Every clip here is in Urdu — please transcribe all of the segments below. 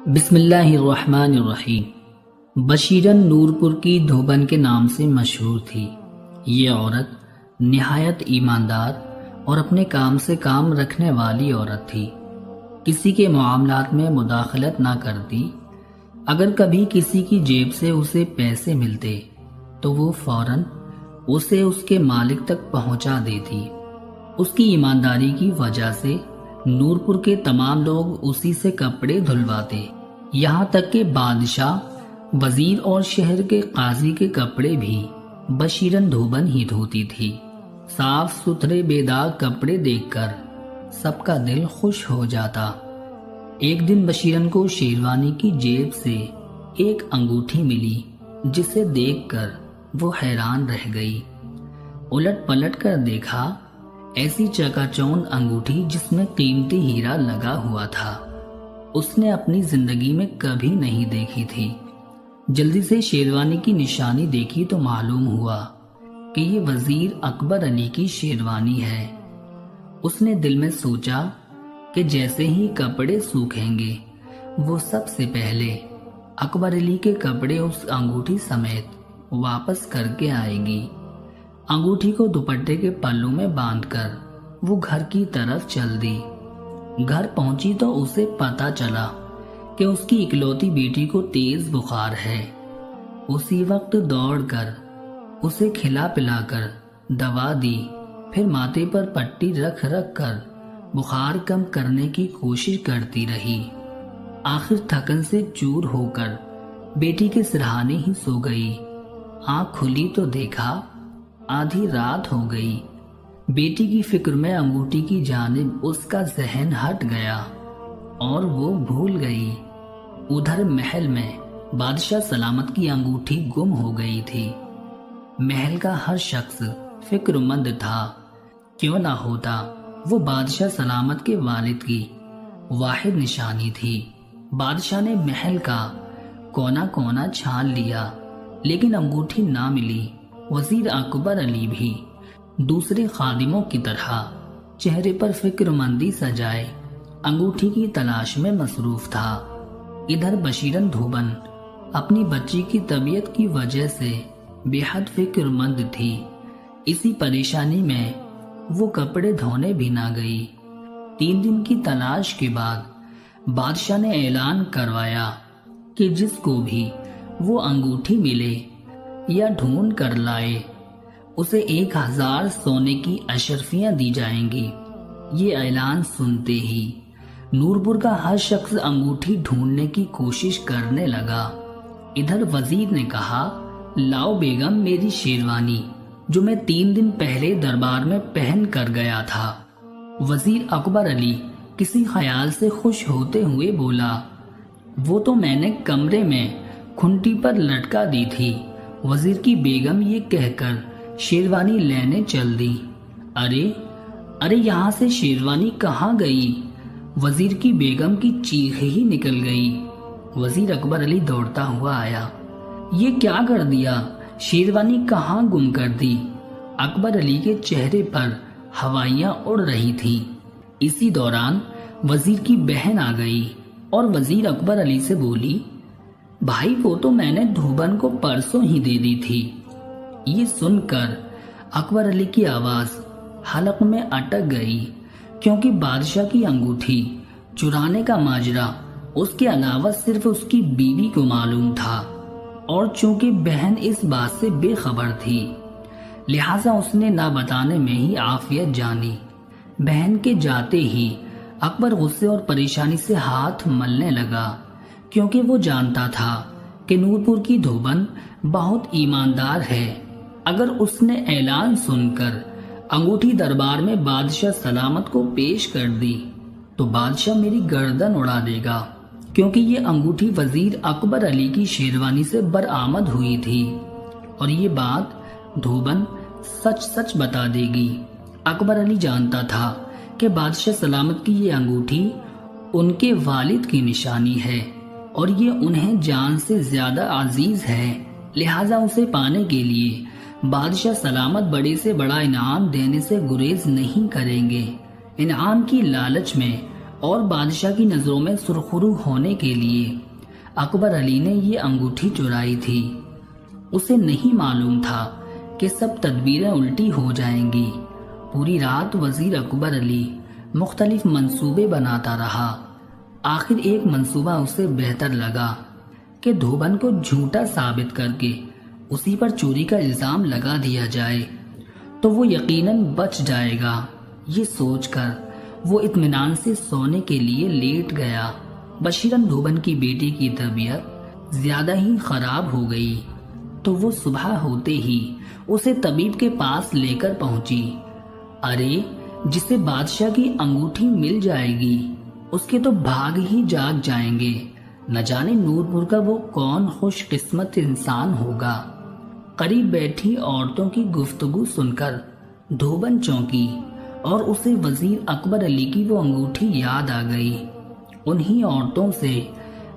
بسم اللہ الرحمن الرحیم۔ بشیرن نورپور کی دھوبن کے نام سے مشہور تھی۔ یہ عورت نہایت ایماندار اور اپنے کام سے کام رکھنے والی عورت تھی۔ کسی کے معاملات میں مداخلت نہ کرتی۔ اگر کبھی کسی کی جیب سے اسے پیسے ملتے تو وہ فوراً اسے اس کے مالک تک پہنچا دیتی۔ اس کی ایمانداری کی وجہ سے نورپور کے تمام لوگ اسی سے کپڑے دھلواتے، یہاں تک کہ بادشاہ، وزیر اور شہر کے قاضی کے کپڑے بھی بشیرن دھوبن ہی دھوتی تھی۔ صاف ستھرے بے داغ کپڑے دیکھ کر سب کا دل خوش ہو جاتا۔ ایک دن بشیرن کو شیروانی کی جیب سے ایک انگوٹھی ملی، جسے دیکھ کر وہ حیران رہ گئی۔ الٹ پلٹ کر دیکھا، ایسی چکا چوند انگوٹھی جس میں قیمتی ہیرا لگا ہوا تھا، اس نے اپنی زندگی میں کبھی نہیں دیکھی تھی۔ جلدی سے شیروانی کی نشانی دیکھی تو معلوم ہوا کہ یہ وزیر اکبر علی کی شیروانی ہے۔ اس نے دل میں سوچا کہ جیسے ہی کپڑے سوکھیں گے وہ سب سے پہلے اکبر علی کے کپڑے اس انگوٹھی سمیت واپس کر کے آئے گی۔ انگوٹھی کو دوپٹے کے پلو میں باندھ کر وہ گھر کی طرف چل دی۔ گھر پہنچی تو اسے پتا چلا کہ اس کی اکلوتی بیٹی کو تیز بخار ہے۔ اسی وقت دوڑ کر اسے کھلا پلا کر دوا دی، پھر ماتھے پر پٹی رکھ رکھ کر بخار کم کرنے کی کوشش کرتی رہی۔ آخر تھکن سے چور ہو کر بیٹی کے سرہانے ہی سو گئی۔ آنکھ کھلی تو دیکھا آدھی رات ہو گئی۔ بیٹی کی فکر میں انگوٹھی کی جانب اس کا ذہن ہٹ گیا اور وہ بھول گئی۔ ادھر محل میں بادشاہ سلامت کی انگوٹھی گم ہو گئی تھی۔ محل کا ہر شخص فکر مند تھا، کیوں نہ ہوتا وہ بادشاہ سلامت کے والد کی واحد نشانی تھی۔ بادشاہ نے محل کا کونا کونا چھان لیا، لیکن انگوٹھی نہ ملی۔ وزیر اکبر علی بھی دوسرے خادموں کی طرح چہرے پر فکر مندی سجائے انگوٹھی کی تلاش میں مصروف تھا۔ ادھر بشیرن دھوبن اپنی بچی کی طبیعت کی وجہ سے بے حد فکر مند تھی۔ اسی پریشانی میں وہ کپڑے دھونے بھی نہ گئی۔ 3 دن کی تلاش کے بعد بادشاہ نے اعلان کروایا کہ جس کو بھی وہ انگوٹھی ملے یا ڈھونڈ کر لائے اسے 1000 سونے کی اشرفیاں دی جائیں گی۔ یہ اعلان سنتے ہی نورپور کا ہر شخص انگوٹھی ڈھونڈنے کی کوشش کرنے لگا۔ ادھر وزیر نے کہا، لاؤ بیگم میری شیروانی جو میں 3 دن پہلے دربار میں پہن کر گیا تھا۔ وزیر اکبر علی کسی خیال سے خوش ہوتے ہوئے بولا، وہ تو میں نے کمرے میں کھنٹی پر لٹکا دی تھی۔ وزیر کی بیگم یہ کہہ کر شیروانی لینے چل دی۔ ارے یہاں سے شیروانی کہاں گئی؟ وزیر کی بیگم کی چیخ ہی نکل گئی۔ وزیر اکبر علی دوڑتا ہوا آیا، یہ کیا کر دیا؟ شیروانی کہاں گم کر دی؟ اکبر علی کے چہرے پر ہوائیاں اڑ رہی تھی۔ اسی دوران وزیر کی بہن آ گئی اور وزیر اکبر علی سے بولی، بھائی وہ تو میں نے دھوبن کو پرسوں ہی دے دی تھی۔ یہ سن کر اکبر علی کی آواز حلق میں اٹک گئی، کیونکہ بادشاہ کی انگوٹھی چرانے کا ماجرا اس کے علاوہ صرف اس کی بیوی کو معلوم تھا، اور چونکہ بہن اس بات سے بے خبر تھی لہٰذا اس نے نہ بتانے میں ہی عافیت جانی۔ بہن کے جاتے ہی اکبر غصے اور پریشانی سے ہاتھ ملنے لگا، کیونکہ وہ جانتا تھا کہ نورپور کی دھوبن بہت ایماندار ہے۔ اگر اس نے اعلان سن کر انگوٹھی دربار میں بادشاہ سلامت کو پیش کر دی تو بادشاہ میری گردن اڑا دے گا، کیونکہ یہ انگوٹھی وزیر اکبر علی کی شیروانی سے برآمد ہوئی تھی، اور یہ بات دھوبن سچ سچ بتا دے گی۔ اکبر علی جانتا تھا کہ بادشاہ سلامت کی یہ انگوٹھی ان کے والد کی نشانی ہے، اور یہ انہیں جان سے زیادہ عزیز ہے، لہٰذا اسے پانے کے لیے بادشاہ سلامت بڑے سے بڑا انعام دینے سے گریز نہیں کریں گے۔ انعام کی لالچ میں اور بادشاہ کی نظروں میں سرخرو ہونے کے لیے اکبر علی نے یہ انگوٹھی چرائی تھی۔ اسے نہیں معلوم تھا کہ سب تدبیریں الٹی ہو جائیں گی۔ پوری رات وزیر اکبر علی مختلف منصوبے بناتا رہا۔ آخر ایک منصوبہ اسے بہتر لگا کہ دھوبن کو جھوٹا ثابت کر کے اسی پر چوری کا الزام لگا دیا جائے تو وہ یقیناً بچ جائے گا۔ یہ سوچ کر وہ اطمینان سے سونے کے لیے لیٹ گیا۔ بشیراً دھوبن کی بیٹی کی طبیعت زیادہ ہی خراب ہو گئی تو وہ صبح ہوتے ہی اسے طبیب کے پاس لے کر پہنچی۔ ارے جسے بادشاہ کی انگوٹھی مل جائے گی اس کے تو بھاگ ہی جاگ جائیں گے، نہ جانے نورپور کا وہ کون خوش قسمت انسان ہوگا۔ قریب بیٹھی عورتوں کی گفتگو سن کر دھوبن چونکی اور اسے وزیر اکبر علی کی وہ انگوٹھی یاد آ گئی۔ انہی عورتوں سے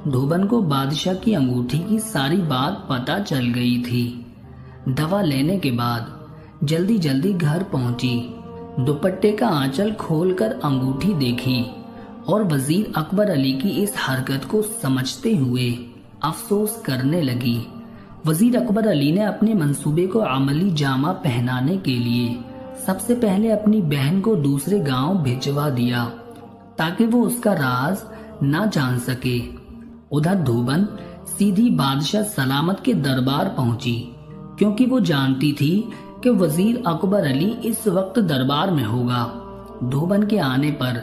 دھوبن کو بادشاہ کی انگوٹھی کی ساری بات پتہ چل گئی تھی۔ دوا لینے کے بعد جلدی جلدی گھر پہنچی، دوپٹے کا آنچل کھول کر انگوٹھی دیکھی اور وزیر اکبر علی کی اس حرکت کو سمجھتے ہوئے افسوس کرنے لگی۔ وزیر اکبر علی نے اپنے منصوبے کو عملی جامہ پہنانے کے لیے سب سے پہلے اپنی بہن کو دوسرے گاؤں بھجوا دیا تاکہ وہ اس کا راز نہ جان سکے۔ ادھر دھوبن سیدھی بادشاہ سلامت کے دربار پہنچی کیونکہ وہ جانتی تھی کہ وزیر اکبر علی اس وقت دربار میں ہوگا۔ دھوبن کے آنے پر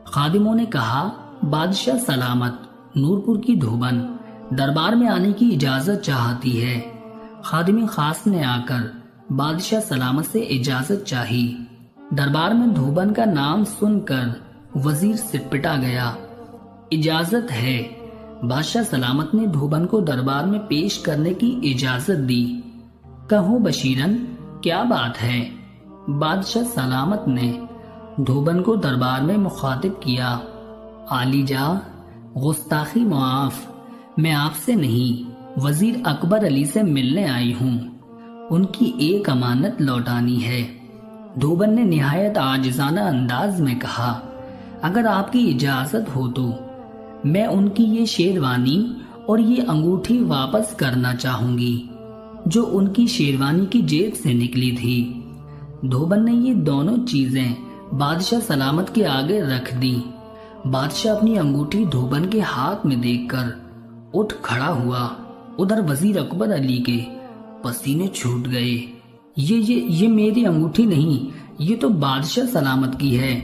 خادموں نے کہا، بادشاہ سلامت، نورپور کی دھوبن دربار میں آنے کی اجازت چاہتی ہے۔ خادم خاص نے آ کر بادشاہ سلامت سے اجازت چاہی۔ دربار میں دھوبن کا نام سن کر وزیر سٹپٹا گیا۔ اجازت ہے۔ بادشاہ سلامت نے دھوبن کو دربار میں پیش کرنے کی اجازت دی۔ کہو بشیرن، کیا بات ہے؟ بادشاہ سلامت نے دھوبن کو دربار میں مخاطب کیا۔ عالی جاں، گستاخی معاف، میں آپ سے نہیں وزیر اکبر علی سے ملنے آئی ہوں، ان کی ایک امانت لوٹانی ہے۔ دھوبن نے نہایت عاجزانہ انداز میں کہا، اگر آپ کی اجازت ہو تو میں ان کی یہ شیروانی اور یہ انگوٹھی واپس کرنا چاہوں گی جو ان کی شیروانی کی جیب سے نکلی تھی۔ دھوبن نے یہ دونوں چیزیں بادشاہ سلامت کے آگے رکھ دی۔ بادشاہ اپنی انگوٹھی دھوبن کے ہاتھ میں دیکھ کر اٹھ کھڑا ہوا۔ ادھر وزیر اکبر علی کے پسینے چھوٹ گئے۔ یہ میری انگوٹھی نہیں، یہ تو بادشاہ سلامت کی ہے،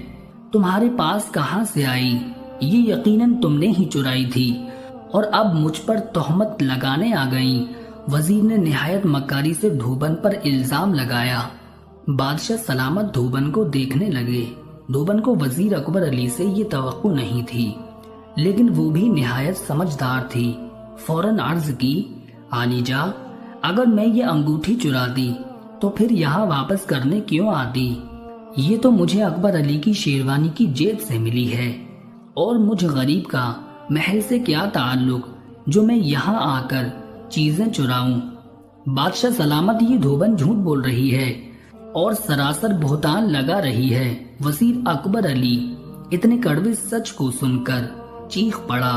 تمہارے پاس کہاں سے آئی؟ یہ یقیناً تم نے ہی چرائی تھی اور اب مجھ پر تہمت لگانے آ گئی۔ وزیر نے نہایت مکاری سے دھوبن پر الزام لگایا۔ بادشاہ سلامت دھوبن کو دیکھنے لگے۔ دھوبن کو وزیر اکبر علی سے یہ توقع نہیں تھی، لیکن وہ بھی نہایت سمجھدار تھی۔ فوراً عرض کی، عالی جاں، اگر میں یہ انگوٹھی چراتی تو پھر یہاں واپس کرنے کیوں آتی؟ یہ تو مجھے اکبر علی کی شیروانی کی جیب سے ملی ہے، اور مجھ غریب کا محل سے کیا تعلق جو میں یہاں آ کر چیزیں چراؤں؟ بادشاہ سلامت، یہ دھوبن جھوٹ بول رہی ہے اور سراسر بہتان لگا رہی ہے۔ وزیر اکبر علی اتنے کڑوے سچ کو سن کر چیخ پڑا۔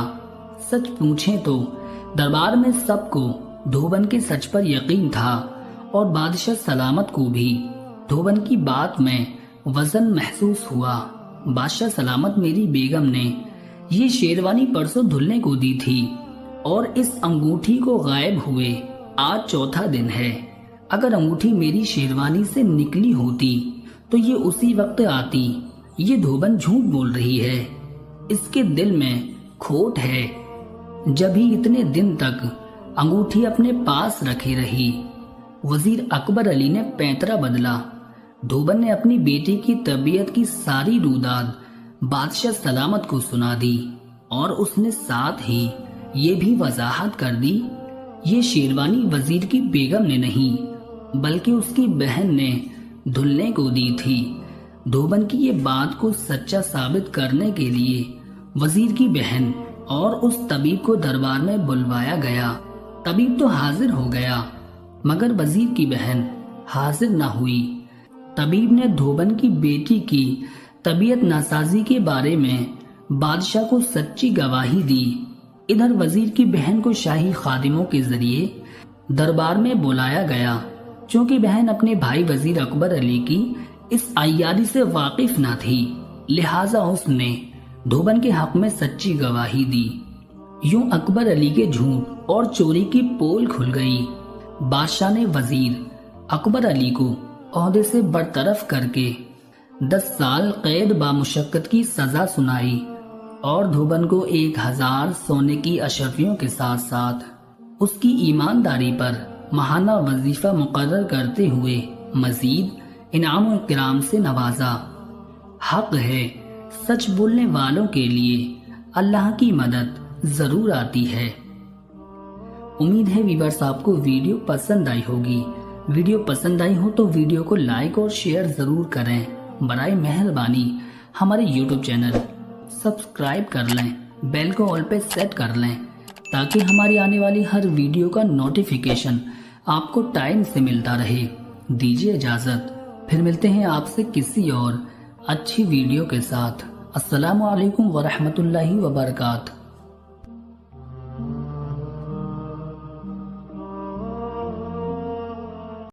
سچ پوچھیں تو دربار میں سب کو دھوبن کے سچ پر یقین تھا اور بادشاہ سلامت کو بھی دھوبن کی بات میں وزن محسوس ہوا۔ بادشاہ سلامت، میری بیگم نے یہ شیروانی پرسوں دھلنے کو دی تھی اور اس انگوٹھی کو غائب ہوئے آج چوتھا دن ہے۔ اگر انگوٹھی میری شیروانی سے نکلی ہوتی تو یہ اسی وقت آتی۔ یہ دھوبن جھوٹ بول رہی ہے، اس کے دل میں کھوٹ ہے، جب ہی اتنے دن تک انگوٹھی اپنے پاس رکھی رہی۔ وزیر اکبر علی نے پینترا بدلا۔ دھوبن نے اپنی بیٹی کی طبیعت کی ساری روداد بادشاہ سلامت کو سنا دی اور اس نے ساتھ ہی یہ بھی وضاحت کر دی، یہ شیروانی وزیر کی بیگم نے نہیں بلکہ اس کی بہن نے دھلنے کو دی تھی۔ دھوبن کی یہ بات کو سچا ثابت کرنے کے لیے وزیر کی بہن اور اس طبیب کو دربار میں بلوایا گیا۔ طبیب تو حاضر ہو گیا مگر وزیر کی بہن حاضر نہ ہوئی۔ طبیب نے دھوبن کی بیٹی کی طبیعت ناسازی کے بارے میں بادشاہ کو سچی گواہی دی۔ ادھر وزیر کی بہن کو شاہی خادموں کے ذریعے دربار میں بلایا گیا۔ چونکہ بہن اپنے بھائی وزیر اکبر علی کی اس عیاری سے واقف نہ تھی، لہٰذا اس نے دھوبن کے حق میں سچی گواہی دی۔ یوں اکبر علی کے جھوٹ اور چوری کی پول کھل گئی۔ بادشاہ نے وزیر اکبر علی کو عہدے سے برطرف کر کے 10 سال قید بامشقت کی سزا سنائی اور دھوبن کو 1000 سونے کی اشرفیوں کے ساتھ ساتھ اس کی ایمانداری پر ماہانہ وظیفہ مقرر کرتے ہوئے مزید انعام و اکرام سے نوازا۔ حق ہے، سچ بولنے والوں کے لیے اللہ کی مدد ضرور آتی ہے۔ امید ہے ویورز آپ کو ویڈیو پسند آئی ہوگی۔ ویڈیو پسند آئی ہو تو ویڈیو کو لائک اور شیئر ضرور کریں۔ برائے مہربانی ہمارے یوٹیوب چینل سبسکرائب کر لیں، بیل کو آل پہ سیٹ کر لیں تاکہ ہماری آنے والی ہر ویڈیو کا نوٹیفیکیشن آپ کو ٹائم سے ملتا رہے۔ دیجیے اجازت، پھر ملتے ہیں آپ سے کسی اور اچھی ویڈیو کے ساتھ۔ السلام علیکم ورحمۃ اللہ وبرکاتہ۔